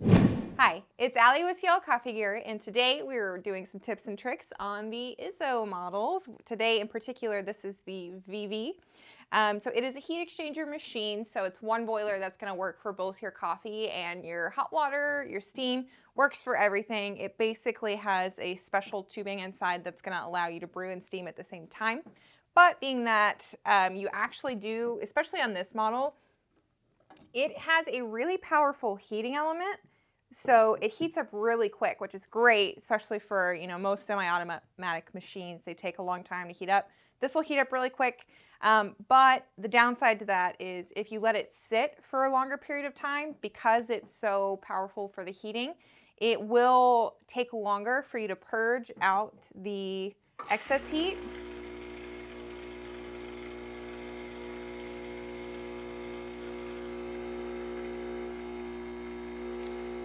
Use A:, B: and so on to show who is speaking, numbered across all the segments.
A: Hi, it's Allie with TL Coffee Gear, and today we're doing some tips and tricks on the Izzo models. Today in particular, this is the Vivi. So it is a heat exchanger machine, so it's one boiler that's going to work for both your coffee and your hot water, your steam, works for everything. It basically has a special tubing inside that's going to allow you to brew and steam at the same time. But being that you actually do, especially on this model, it has a really powerful heating element. So it heats up really quick, which is great, especially for, most semi-automatic machines. They take a long time to heat up. This will heat up really quick. But the downside to that is if you let it sit for a longer period of time, because it's so powerful for the heating, it will take longer for you to purge out the excess heat.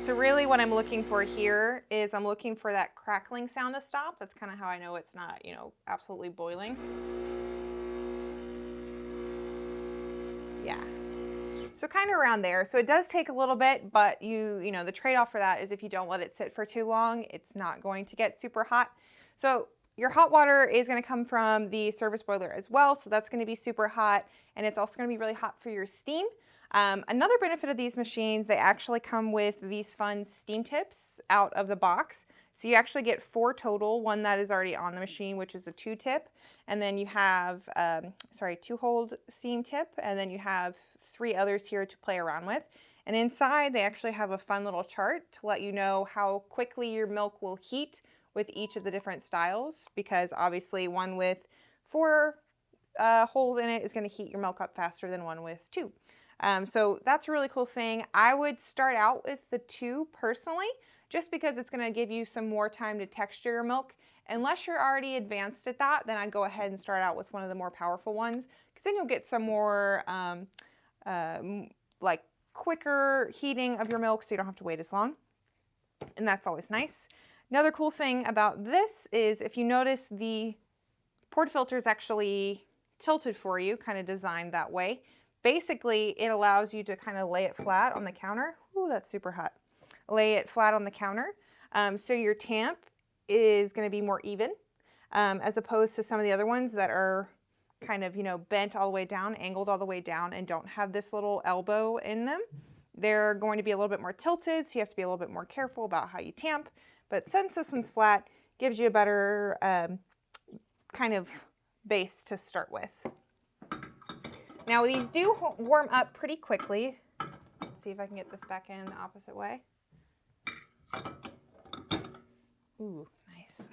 A: So really what I'm looking for here is I'm looking for that crackling sound to stop. That's kind of how I know it's not, absolutely boiling. Yeah. So kind of around there. So it does take a little bit, but the trade-off for that is if you don't let it sit for too long, it's not going to get super hot. So your hot water is going to come from the service boiler as well. So that's going to be super hot, and it's also going to be really hot for your steam. Another benefit of these machines, they actually come with these fun steam tips out of the box. So you actually get 4 total, one that is already on the machine, which is a 2-tip. And then you have, 2-hold steam tip, and then you have 3 others here to play around with. And inside, they actually have a fun little chart to let you know how quickly your milk will heat with each of the different styles, because obviously one with 4 holes in it is going to heat your milk up faster than one with 2. So that's a really cool thing. I would start out with the 2 personally, just because it's going to give you some more time to texture your milk. Unless you're already advanced at that, then I'd go ahead and start out with one of the more powerful ones, because then you'll get some more like quicker heating of your milk, so you don't have to wait as long. And that's always nice. Another cool thing about this is if you notice, the portafilter is actually tilted for you, kind of designed that way. Basically, it allows you to kind of lay it flat on the counter. Ooh, that's super hot. Lay it flat on the counter. So your tamp is going to be more even, as opposed to some of the other ones that are kind of, bent all the way down, angled all the way down, and don't have this little elbow in them. They're going to be a little bit more tilted, so you have to be a little bit more careful about how you tamp. But since this one's flat, gives you a better kind of base to start with. Now these do warm up pretty quickly. Let's see if I can get this back in the opposite way. Ooh, nice.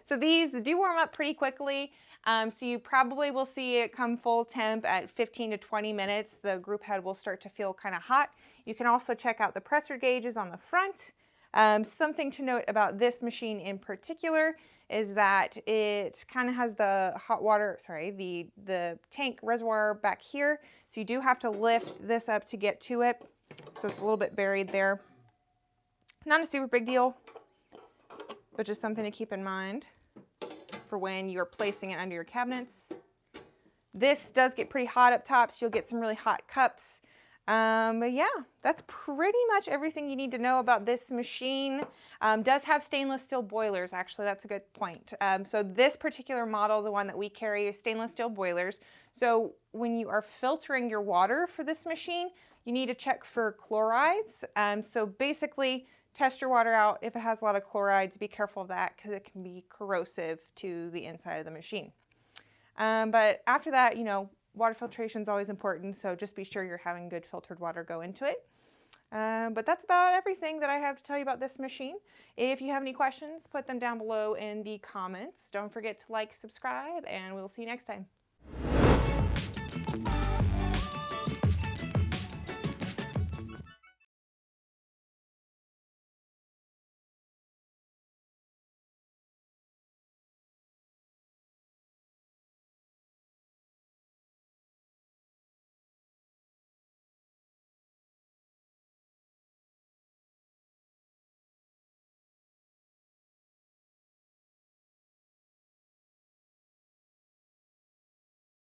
A: So these do warm up pretty quickly. So you probably will see it come full temp at 15 to 20 minutes. The group head will start to feel kind of hot. You can also check out the pressure gauges on the front. Something to note about this machine in particular is that it kind of has the hot water, the tank reservoir back here. So you do have to lift this up to get to it. So it's a little bit buried there. Not a super big deal, but just something to keep in mind for when you're placing it under your cabinets. This does get pretty hot up top, so you'll get some really hot cups. But yeah, that's pretty much everything you need to know about this machine. Does have stainless steel boilers, actually, that's a good point. So this particular model, the one that we carry, is stainless steel boilers. So when you are filtering your water for this machine, you need to check for chlorides. So basically, test your water out. If it has a lot of chlorides, be careful of that, because it can be corrosive to the inside of the machine. But after that, water filtration is always important, so just be sure you're having good filtered water go into it. But that's about everything that I have to tell you about this machine. If you have any questions, put them down below in the comments. Don't forget to like, subscribe, and we'll see you next time.